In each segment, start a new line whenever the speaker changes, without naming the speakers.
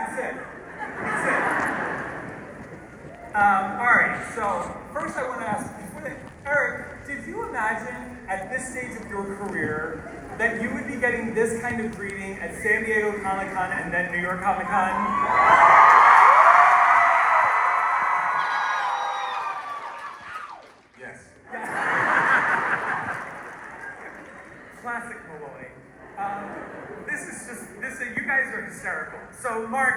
That's it. All right, so first I want to ask, Eric, did you imagine at this stage of your career that you would be getting this kind of greeting at San Diego Comic-Con and then New York Comic-Con? Classic Malloy. You guys are hysterical. So, Mark,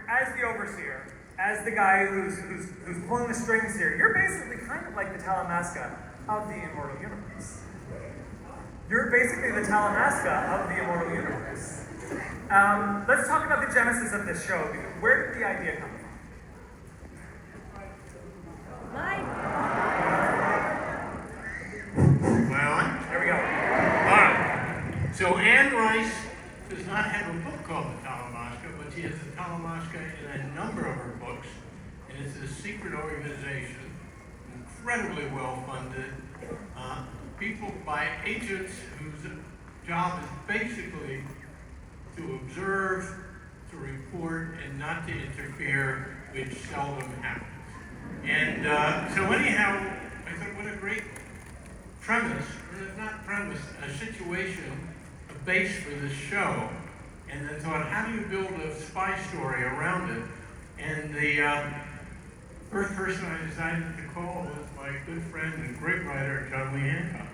as the overseer, as the guy who's pulling the strings here, you're basically kind of like the Talamasca of the Immortal universe. You're basically the Talamasca of the Immortal universe. Let's talk about the genesis of this show. Where did the idea come from?
So Anne Rice does not have a book called The Talamasca, but she has The Talamasca in a number of her books, and it's a secret organization, incredibly well funded, people by agents whose job is basically to observe, to report, and not to interfere, which seldom happens. And so anyhow, I thought, what a great premise, or not premise, a situation, a base for this show, and then thought, how do you build a spy story around it? And the first person I decided to call was my good friend and great writer, John Lee Hancock.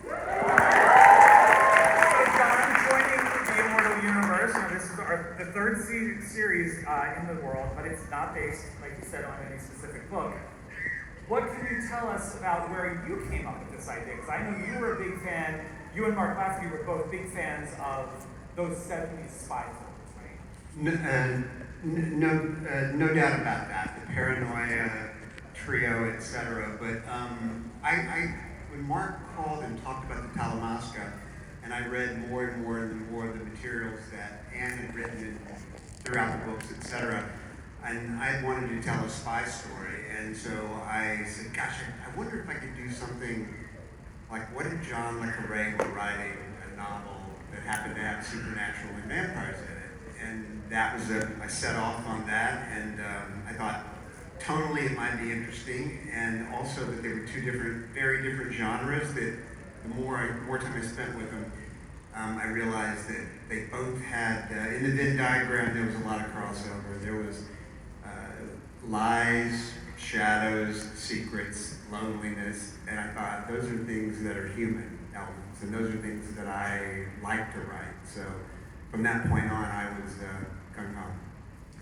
So John joining the Immortal universe, and this is the third series in the world, but it's not based, like you said, on any specific book. What can you tell us about where you came up with this idea? Because I know you were a big fan, you and Mark Lasky were both big fans of those 70s spy films, right?
No doubt about that, the Paranoia trio, etc. But when Mark called and talked about the Talamasca, and I read more and more of the materials that Anne had written throughout the books, etc., and I wanted to tell a spy story, and so I said, gosh, I wonder if I could do something like, what if John Le Carré were writing a novel that happened to have supernatural and vampires in it? And that was I set off on that, and I thought tonally it might be interesting, and also that they were two very different genres, that the more time I spent with them, I realized that they both had, in the Venn diagram, there was a lot of crossover. There was lies, shadows, secrets, loneliness, and I thought those are things that are human elements, and those are things that I like to write. So from that point on, I was gung-ho.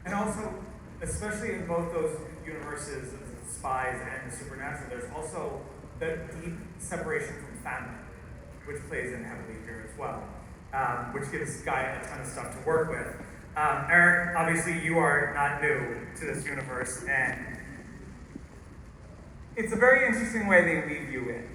And also, especially in both those universes, the spies and the supernatural, there's also the deep separation from family, which plays in heavily here as well, which gives Guy a ton of stuff to work with. Eric, obviously you are not new to this universe, and it's a very interesting way they leave you in.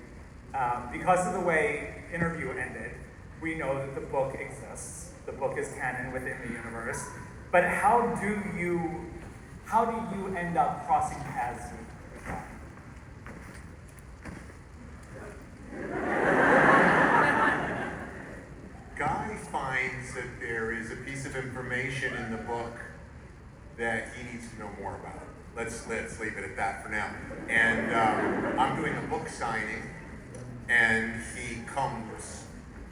Because of the way Interview ended, we know that the book exists. The book is canon within the universe. But how do you end up crossing paths with Guy?
Guy finds that there is a piece of information in the book that he needs to know more about. Let's leave it at that for now. And I'm doing a book signing, and he comes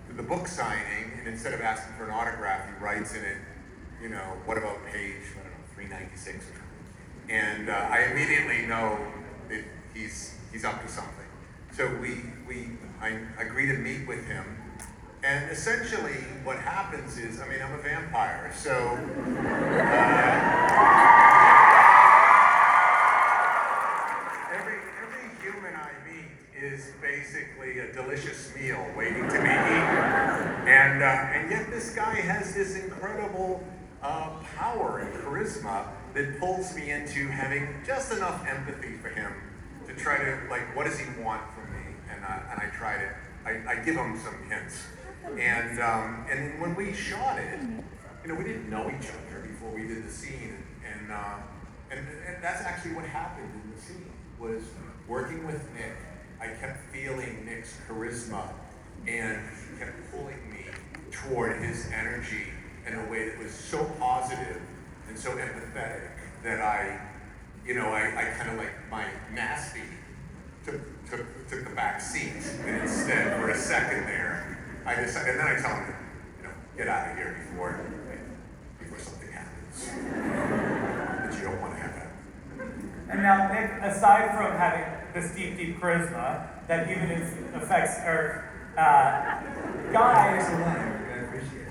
to the book signing, and instead of asking for an autograph, he writes in it, what about page, 396 or something. And I immediately know that he's up to something. So I agree to meet with him. And essentially what happens is, I'm a vampire, so every human I meet is basically a delicious meal waiting to be eaten. And yet this guy has this incredible power and charisma that pulls me into having just enough empathy for him to try to, what does he want from me? And I try to, I give him some hints. And when we shot it, we didn't know each other before we did the scene, and that's actually what happened in the scene, was working with Nick. I kept feeling Nick's charisma, and he kept pulling me toward his energy in a way that was so positive and so empathetic that I kind of like my nasty took the back seat, and instead for a second there, I decided, and then I tell him, get out of here before something happens that you don't want to have happen.
And now, Nick, aside from having this deep charisma that even affects Eric, Guy.
I appreciate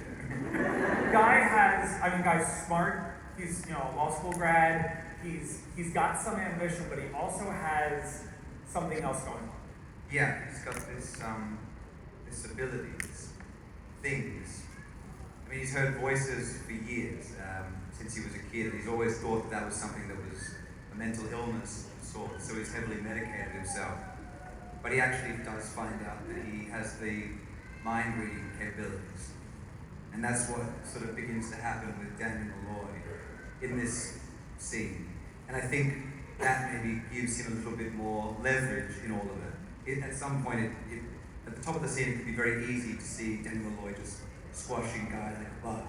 it.
Guy's smart. He's a law school grad. He's got some ambition, but he also has something else going on.
Yeah, he's got this ability, this things. I mean, he's heard voices for years, since he was a kid. He's always thought that was something that was a mental illness of sorts, so he's heavily medicated himself. But he actually does find out that he has the mind-reading capabilities. And that's what sort of begins to happen with Daniel Malloy in this scene. And I think that maybe gives him a little bit more leverage in all of it. At some point, at the top of the scene, it can be very easy to see Daniel Malloy just squashing Guy like a bug.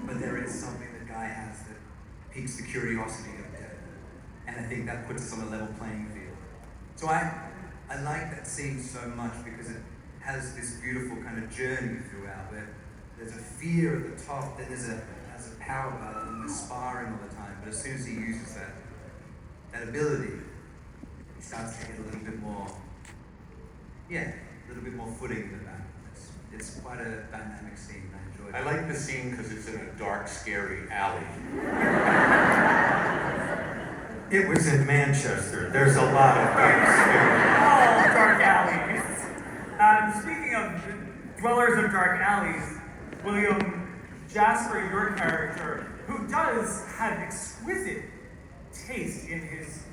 But there is something that Guy has that piques the curiosity of Daniel. And I think that puts us on a level playing field. So I like that scene so much because it has this beautiful kind of journey throughout where there's a fear at the top, then there's a power battle, and there's sparring all the time. But as soon as he uses that ability, he starts to get a little bit more footing in the battle. It's quite a dynamic scene. I enjoyed it.
I like the scene because it's in a dark, scary alley.
It was in Manchester. There's a lot of dark,
Oh, dark alleys. Speaking of dwellers of dark alleys, William Jasper, your character, who does have exquisite taste in his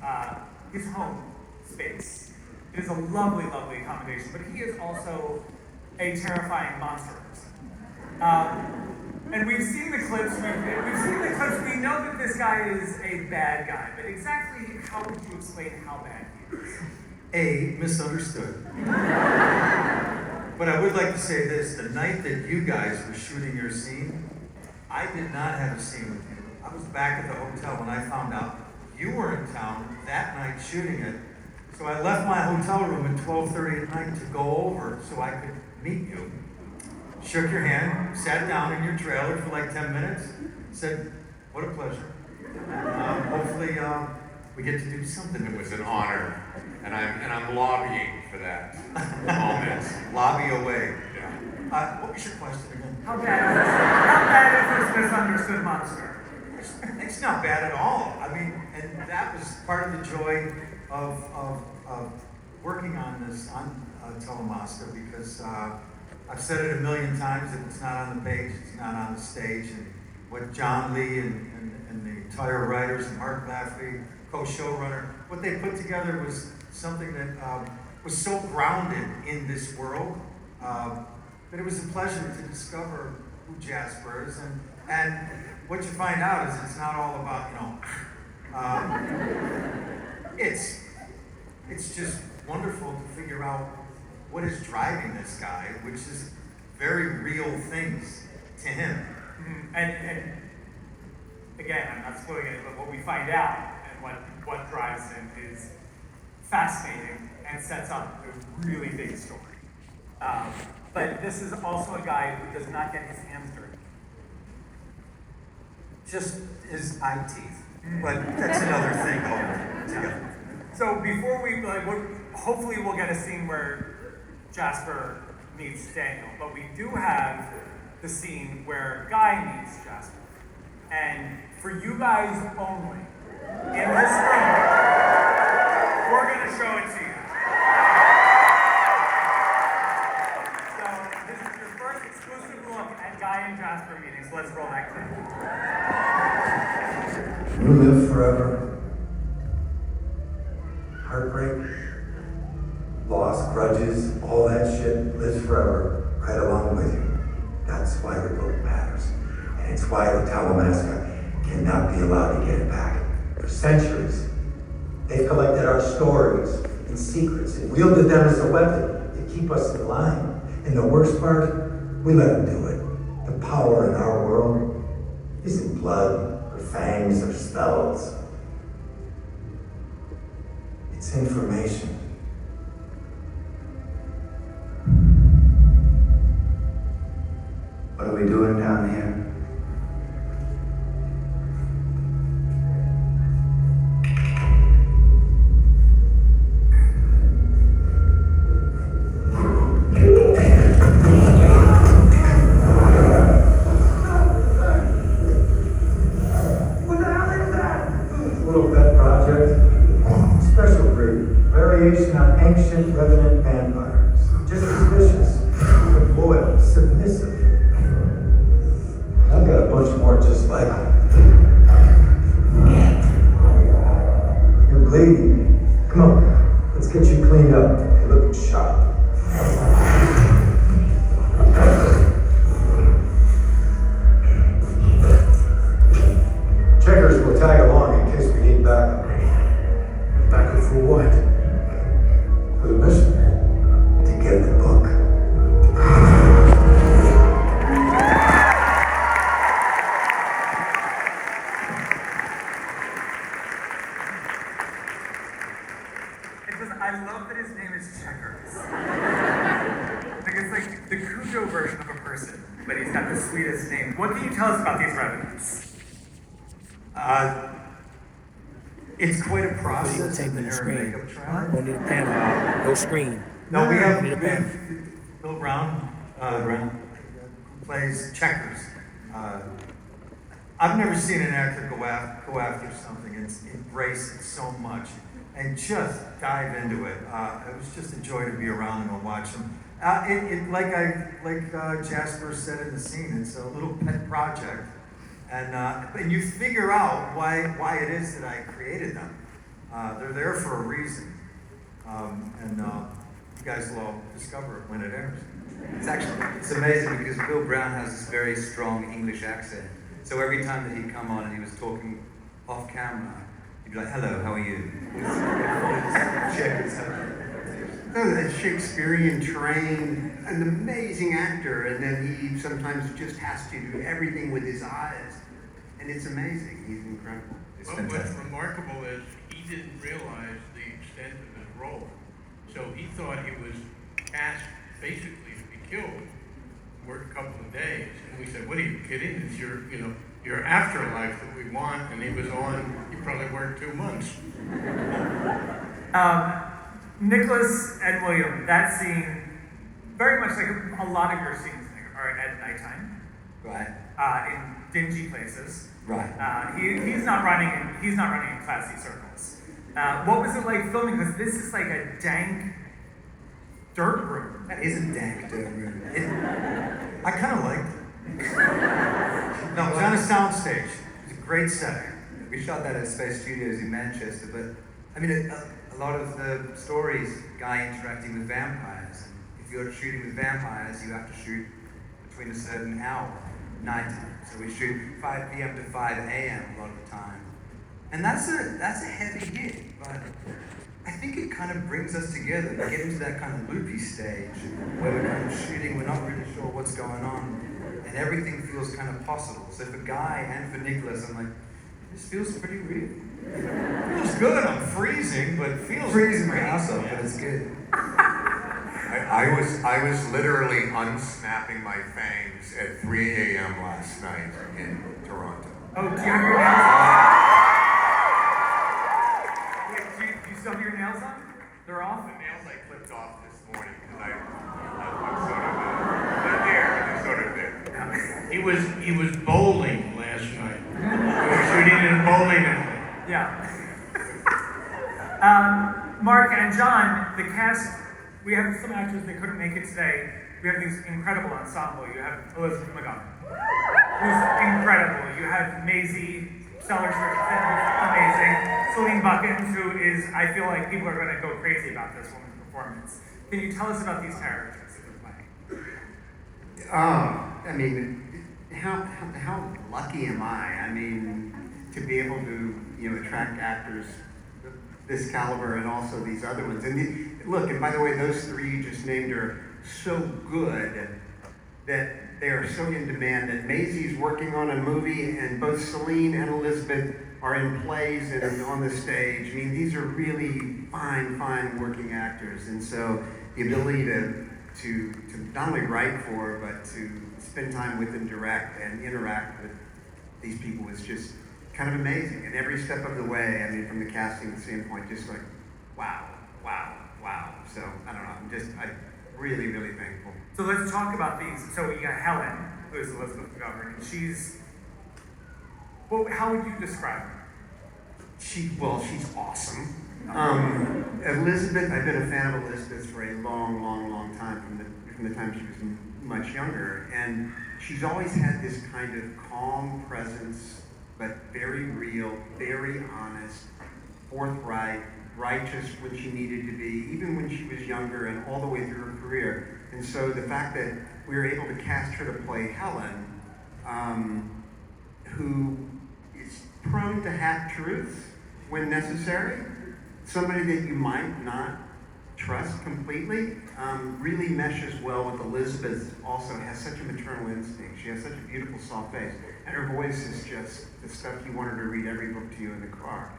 home space. It is a lovely accommodation, but he is also a terrifying monster. And we've seen the clips. We know that this guy is a bad guy, but exactly how would you explain how bad he is?
A, misunderstood. But I would like to say this, the night that you guys were shooting your scene, I did not have a scene with you. I was back at the hotel when I found out you were in town that night shooting it. So I left my hotel room at 12:30 at night to go over so I could meet you. Shook your hand, sat down in your trailer for like 10 minutes, said, what a pleasure. Hopefully we get to do something.
It was an honor, and I'm lobbying for that moment.
Lobby away.
Yeah.
What was your question again?
How bad is this misunderstood monster?
It's not bad at all. I mean, and that was part of the joy of working on this, on Talamasca, because I've said it a million times, if it's not on the page, it's not on the stage. And what John Lee and the entire writers and Mark Laffey, co-showrunner, what they put together was something that was so grounded in this world that it was a pleasure to discover who Jasper is. And what you find out is it's not all about, it's just wonderful to figure out what is driving this guy, which is very real things to him.
Mm-hmm. And again, I'm not spoiling it, but what we find out and what drives him is fascinating and sets up a really big story. But this is also a guy who does not get his hands dirty.
Just his eye teeth. But that's another thing altogether.
So before hopefully we'll get a scene where Jasper meets Daniel, but we do have the scene where Guy meets Jasper. And for you guys only, in this room, we're going to show it to you. So this is your first exclusive look at Guy and Jasper meeting, so let's roll that clip.
You live forever. Heartbreak, loss, grudges, all that shit lives forever, right along with you. That's why the book matters. And it's why the Talamasca cannot be allowed to get it back. For centuries, they've collected our stories and secrets and wielded them as a weapon to keep us in line. And the worst part, we let them do it. The power in our world isn't blood or fangs are spells. It's information. What are we doing down here? Ancient revenant vampires. Just as vicious, but loyal, submissive. I've got a bunch more just like them. You're bleeding. Come on, let's get you cleaned up. You're looking sharp. Checkers will tag along in case we need backup. Backup for what? For the mission, to get the book.
I love that his name is Checkers. Like it's like the Cujo version of a person, but he's got the sweetest name. What can you tell us about these revenants?
It's quite a process.
Tape in the screen.
Makeup trial.
Don't need a panel. No screen.
No, we have
Need a panel.
Bill Brown, who plays Checkers. I've never seen an actor go after something and embrace it so much and just dive into it. It was just a joy to be around and to watch him. Like Jasper said in the scene, it's a little pet project. And you figure out why it is that I created them. They're there for a reason. You guys will all discover it when it airs.
It's amazing because Bill Brown has this very strong English accent. So every time that he'd come on and he was talking off camera, he'd be like, "Hello, how are you?"
A Shakespearean trained, an amazing actor, and then he sometimes just has to do everything with his eyes. And it's amazing. He's incredible.
It's
What's
fantastic.
remarkable is he didn't realize the extent of his role. So he thought he was cast basically to be killed, worked a couple of days. And we said, "What are you kidding? It's your afterlife that we want." And he was on, he probably worked 2 months.
Nicholas and William, that scene, very much like a lot of your scenes are at nighttime,
Right.
in dingy places.
Right.
He's not running in classy circles. What was it like filming? Because this is like a dank dirt room.
That is a dank dirt room.
I kind of liked it. No, it was on a soundstage. It was a great setting.
We shot that at Space Studios in Manchester, but I mean, a lot of the stories, guy interacting with vampires. And if you're shooting with vampires, you have to shoot between a certain hour, nighttime. So we shoot 5 p.m. to 5 a.m. a lot of the time. And that's a heavy hit, but I think it kind of brings us together. We get into that kind of loopy stage where we're kind of shooting, we're not really sure what's going on, and everything feels kind of possible. So for Guy and for Nicholas, I'm like, this feels pretty real.
It feels good. I'm freezing, but it feels
Freezing my
great.
ass off, but it's good.
I was literally unsnapping my fangs at 3 a.m. last night in Toronto.
Oh, do you have your nails on? Wait, do you still have your nails on? They're off?
The nails I clipped off this morning because I'm sort of they're sort of there.
He was bowling last night. We were shooting in a bowling alley.
Yeah. Mark and John, the cast, we have some actors that couldn't make it today. We have this incredible ensemble. You have Elizabeth McGovern, who's incredible. You have Maisie Sellers Richardson, who's amazing. Celine Buckins, who is, I feel like people are going to go crazy about this woman's performance. Can you tell us about these characters that you're playing?
I mean, how lucky am I? I mean, to be able to attract actors of this caliber and also these other ones. And look, and by the way, those three you just named are so good that they are so in demand that Maisie's working on a movie, and both Celine and Elizabeth are in plays and on the stage. I mean, these are really fine working actors, and so the ability to not only write for, but to spend time with and direct and interact with these people was just kind of amazing. And every step of the way, I mean, from the casting standpoint, just like, wow. So, I don't know, I'm really thankful.
So let's talk about these. So you got Helen, who is Elizabeth McGovern, and she's, well, how would you describe her?
She's awesome. Elizabeth, I've been a fan of Elizabeth for a long time, from the time she was much younger, and she's always had this kind of calm presence, but very real, very honest, forthright, righteous when she needed to be, even when she was younger and all the way through her career. And so the fact that we were able to cast her to play Helen, who is prone to half-truths when necessary, somebody that you might not trust completely, really meshes well with Elizabeth. Also has such a maternal instinct. She has such a beautiful soft face, and her voice is just the stuff you want her to read every book to you in the car.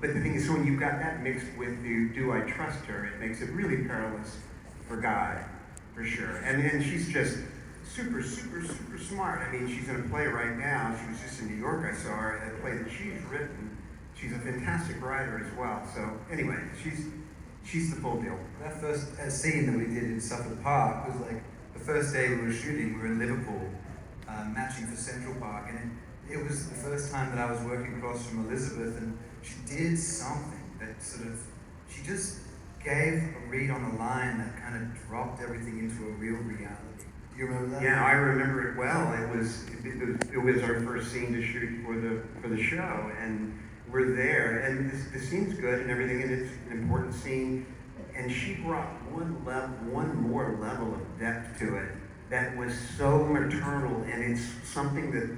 But the thing is, so when you've got that mixed with the do I trust her, it makes it really perilous for Guy, for sure. And she's just super smart. I mean, she's in a play right now. She was just in New York, I saw her, in a play that she's written. She's a fantastic writer as well. So anyway, she's the full deal.
That first scene that we did in Suffolk Park was like the first day we were shooting. We were in Liverpool, matching for Central Park, and it was the first time that I was working across from Elizabeth, and she did something that she just gave a read on a line that kind of dropped everything into a real reality. Do you remember that?
Yeah, I remember it well. It was our first scene to shoot for the show, and we're there, and the scene's good and everything, and it's an important scene. And she brought one more level of depth to it that was so maternal, and it's something that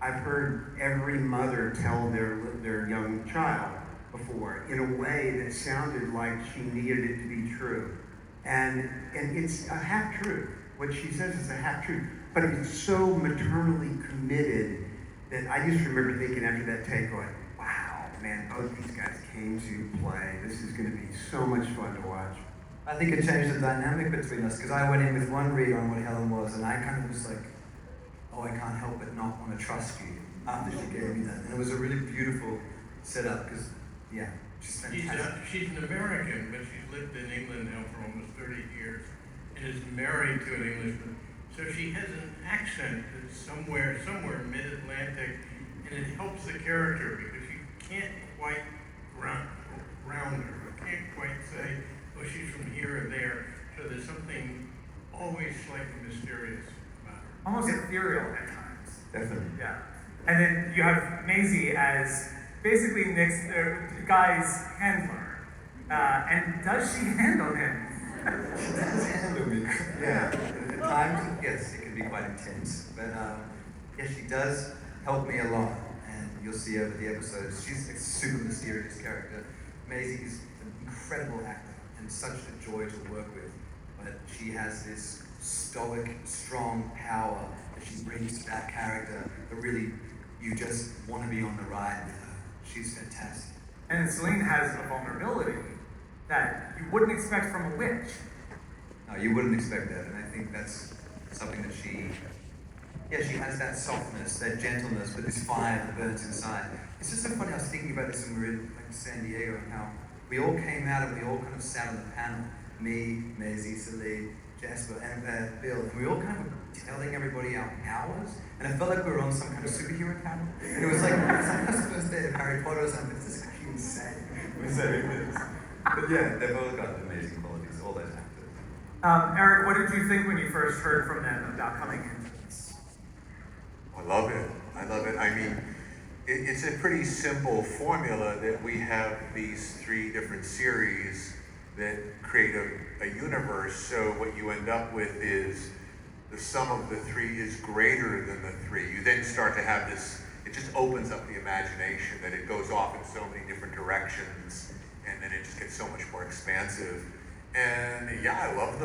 I've heard every mother tell their young child before in a way that sounded like she needed it to be true. And it's a half-truth. What she says is a half-truth, but it's so maternally committed that I just remember thinking after that take, going, wow, man, both these guys came to play. This is going to be so much fun to watch.
I think it changed the dynamic between us, because I went in with one read on what Helen was, and I kind of was like, oh, I can't help but not want to trust you after she gave me that. And it was a really beautiful setup, because, yeah, she's fantastic.
She's an American, but she's lived in England now for almost 30 years, and is married to an Englishman. So she has an accent that's somewhere mid-Atlantic, and it helps the character, because you can't quite ground her. You can't quite say, oh, she's from here or there. So there's something always slightly mysterious about her.
Almost ethereal at times.
Definitely.
Yeah. And then you have Maisie as basically Nick's Guy's handler. And does she handle him?
She does handle me. Yeah. At times, yes, it can be quite intense. But yes, she does help me a lot. And you'll see over the episodes, she's a super mysterious character. Maisie is an incredible actor and such a joy to work with. But she has this stoic, strong power that she brings to that character that really, you just want to be on the ride with her. She's fantastic.
And Celine has a vulnerability that you wouldn't expect from a witch.
No, you wouldn't expect that, and I think that's something that she has that softness, that gentleness, but this fire that burns inside. It's just so funny, I was thinking about this when we were in San Diego, and how we all came out and we all kind of sat on the panel, me, Maisie, Celine, Jasper, and Bill, and we all kind of were telling everybody our powers, and I felt like we were on some kind of superhero panel, and it was like the first day of Harry Potter or something. This is actually insane. We're saying this. But yeah, they've all got amazing qualities, all those actors.
Eric, what did you think when you first heard from them about coming into this?
I love it. I mean, it's a pretty simple formula that we have these 3 different series that create a universe. So what you end up with is the sum of the 3 is greater than the 3. You then start to have this, it just opens up the imagination, that it goes off in so many different directions, and then it just gets so much more expansive. And yeah, I love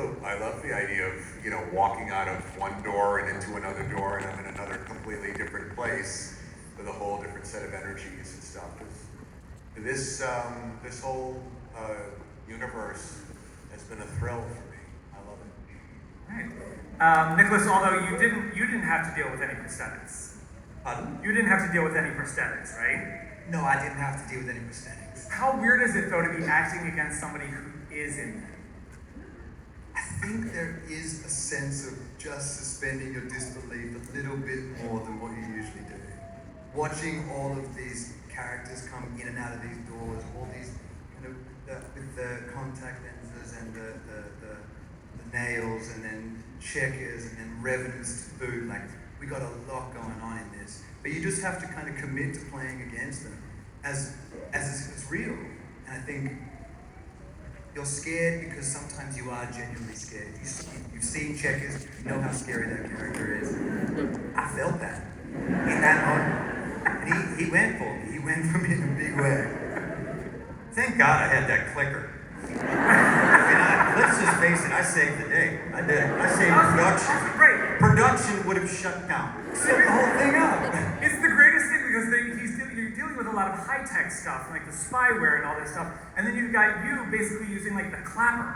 the idea of, you know, walking out of one door and into another door, and I'm in another completely different place with a whole different set of energies and stuff. This whole universe has been a thrill for me. I love it.
Right. Nicholas, although you didn't have to deal with any prosthetics.
Pardon?
You didn't have to deal with any prosthetics, right?
No, I didn't have to deal with any prosthetics.
How weird is it though to be acting against somebody who is in there?
I think there is a sense of just suspending your disbelief a little bit more than what you usually do. Watching all of these characters come in and out of these doors, all these kind of with the contact lenses and the nails, and then checkers, and then revenants to boot. Like, we got a lot going on in this, but you just have to kind of commit to playing against them as it's real. And I think you're scared because sometimes you are genuinely scared. You've seen checkers, you know how scary that character is. I felt that in that moment. And he went for me. He went for me in a big way. Thank God I had that clicker. Let's just face it, I saved the day. I did. I saved production.
Great.
Production would have shut down. Set the whole thing up.
It's the greatest thing because you're dealing with a lot of high-tech stuff, like the spyware and all this stuff, and then you've got you basically using like the clapper.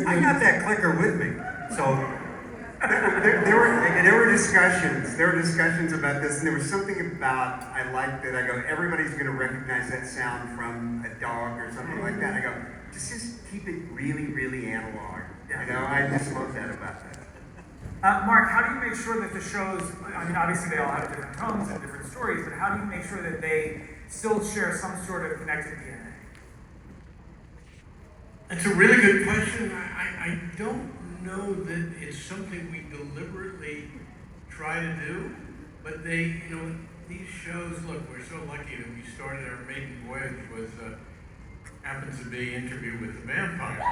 I got that clicker with me. So there were discussions about this, and there was something about, I liked that. I go, everybody's going to recognize that sound from a dog or something like that. I go, just keep it really, really analog. You know, I just love that about that.
Mark, how do you make sure that the shows, I mean, obviously they all have different tones and different stories, but how do you make sure that they still share some sort of connected DNA?
That's a really good question. I don't know that it's something we deliberately try to do, but they, you know, these shows, look, we're so lucky that we started our maiden voyage with, happens to be Interview with the Vampire. So,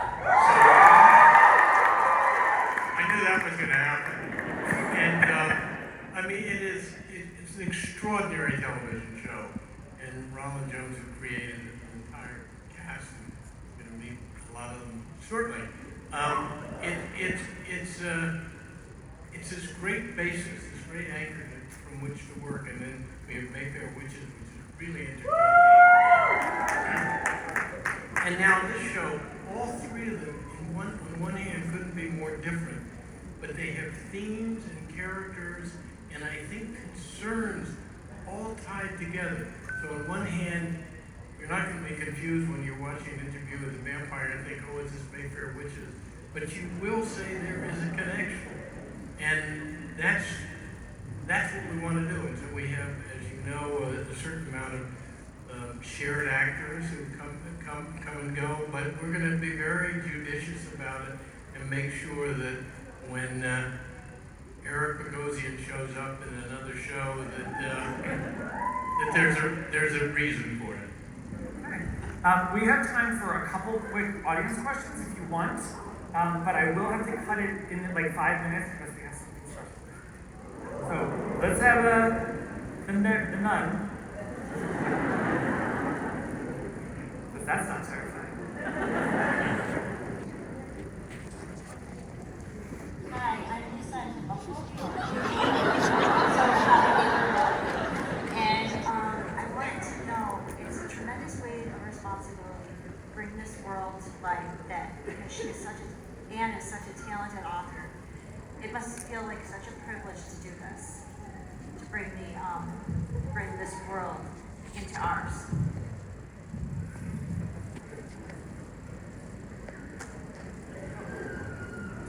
I knew that was going to happen. And, I mean, it's an extraordinary television show. And Roland Jones, who created the entire cast, and is going to meet a lot of them shortly. It's this great basis, this great anchor from which to work. And then we have Mayfair Witches, which is really entertaining. And now this show, all three of them, on one hand, couldn't be more different. But they have themes and characters, and I think concerns all tied together. So on one hand, you're not going to be confused when you're watching an Interview with the Vampire and think, oh, it's this Mayfair Witches. But you will say there is a connection. And that's what we want to do. And so we have, as you know, a certain amount of shared actors who come and go, but we're going to be very judicious about it and make sure that when Eric Bogosian shows up in another show, that there's a reason for it.
Okay. We have time for a couple quick audience questions if you want, but I will have to cut it in like 5 minutes because we have some construction. So let's have the nun. But that's not terrifying.
Hi, I'm Lisa in Buffalo, New York. And I wanted to know, it's a tremendous weight of responsibility to bring this world to life, that because Anne is such a talented author, it must feel like such a privilege to do this, to bring this world into ours.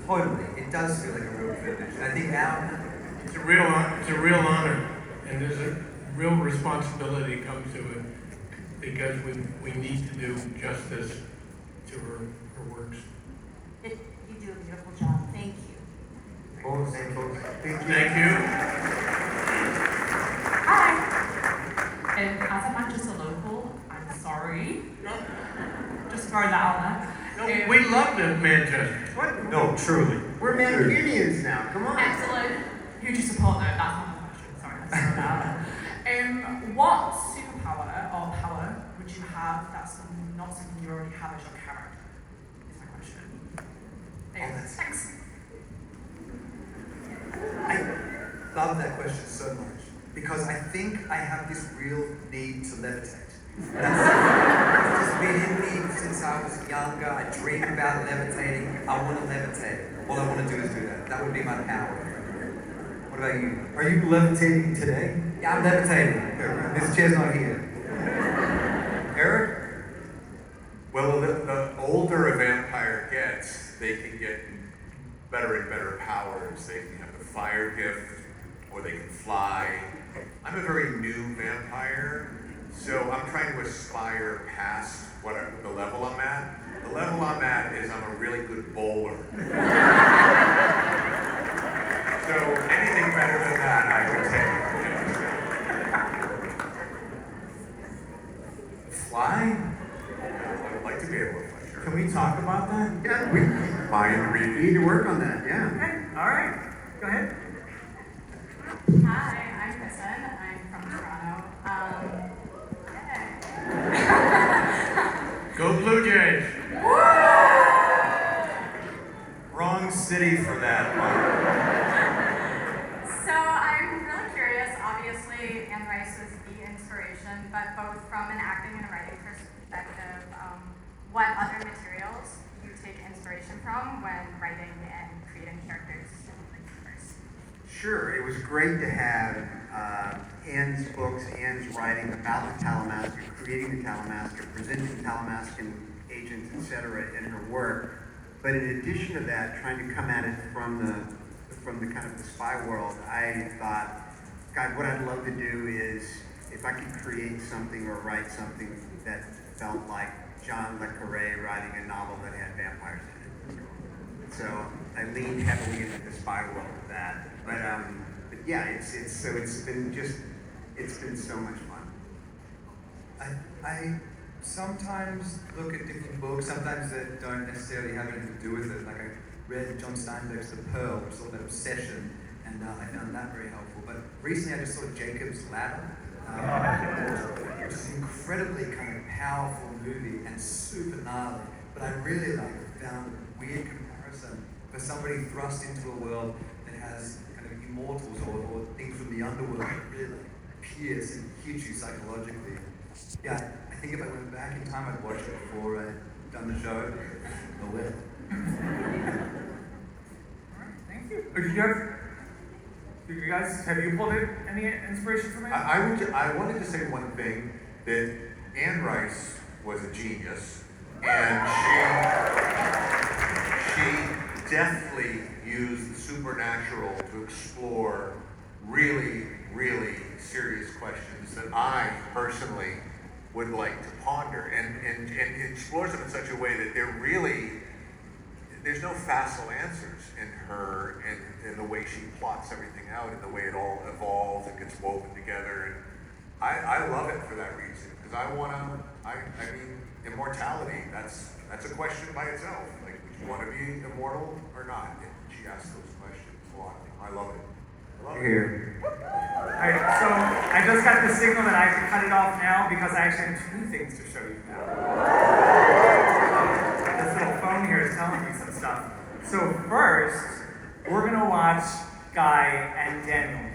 Totally, it does feel like a real privilege. I think now
It's a real honor, and there's a real responsibility comes to it because we need to do justice to her works.
You do a beautiful job. Thank you.
Thank you.
Hi. And as a Manchester local, I'm sorry. Just throwing that out there.
No, we love Manchester.
What?
no, truly.
We're Mancunians now. Come on.
Excellent. Huge support though, that's not my question. Sorry, let's throw that out there. What superpower or power would would you have that's not something you already have as your character? Is my question. Anyway, thanks.
I love that question so much because I think I have this real need to levitate. It's just been in me since I was younger. I dream about levitating. I want to levitate. All I want to do is do that. That would be my power. What about you? Are you levitating today? Yeah, I'm levitating. This chair's not here. Eric?
Well, the older a vampire gets, they can get better and better powers. They can have the fire gift, or they can fly. I'm a very new vampire, so I'm trying to aspire past the level I'm at. The level I'm at is I'm a really good bowler. So anything better than that, I would take. Fly? I would like to be able to fly, sure.
Can we talk about that?
Yeah, we
Mind reading.
need to work on that, yeah.
Okay, all right. Go ahead.
Hi, I'm Kristen. I'm from Toronto.
Go Blue Jays!
Wrong city for that one.
So I'm really curious. Obviously, Anne Rice was the inspiration, but both from an acting and a writing perspective, what other materials you take inspiration from when writing and creating characters in the universe?
Sure, it was great to have Anne's books, Anne's writing about the Talamasca, creating the Talamasca, presenting the Talamascan agents, etc., in her work. But in addition to that, trying to come at it from the kind of the spy world, I thought, God, what I'd love to do is if I could create something or write something that felt like John Le Carré writing a novel that had vampires in it. So I leaned heavily into the spy world with that. But yeah, it's been so much fun.
I sometimes look at different books, sometimes that don't necessarily have anything to do with it. Like I read John Steinbeck's The Pearl, which is all about obsession, and I found that very helpful. But recently I just saw Jacob's Ladder, which is an incredibly kind of powerful movie and super gnarly. But I really found a weird comparison for somebody thrust into a world that has kind of immortals or things from the underworld that really pierce and hit you psychologically. Yeah, I think if I went back in time, I'd watch it before I'd done the show. I will.
All right, thank you. Have you pulled any inspiration from it?
I wanted to say one thing, that Anne Rice was a genius, and she deftly used the supernatural to explore really, really serious questions that I personally would like to ponder, and explores them in such a way that there's no facile answers in her, and in the way she plots everything out, and the way it all evolves and gets woven together. And I love it for that reason, because I mean, immortality, that's a question by itself. Like, would you want to be immortal or not? And she asks those questions a lot. I love it.
Here.
Alright, so I just got the signal that I have to cut it off now because I actually have two things to show you now. This little phone here is telling me some stuff. So first, we're gonna watch Guy and Daniel.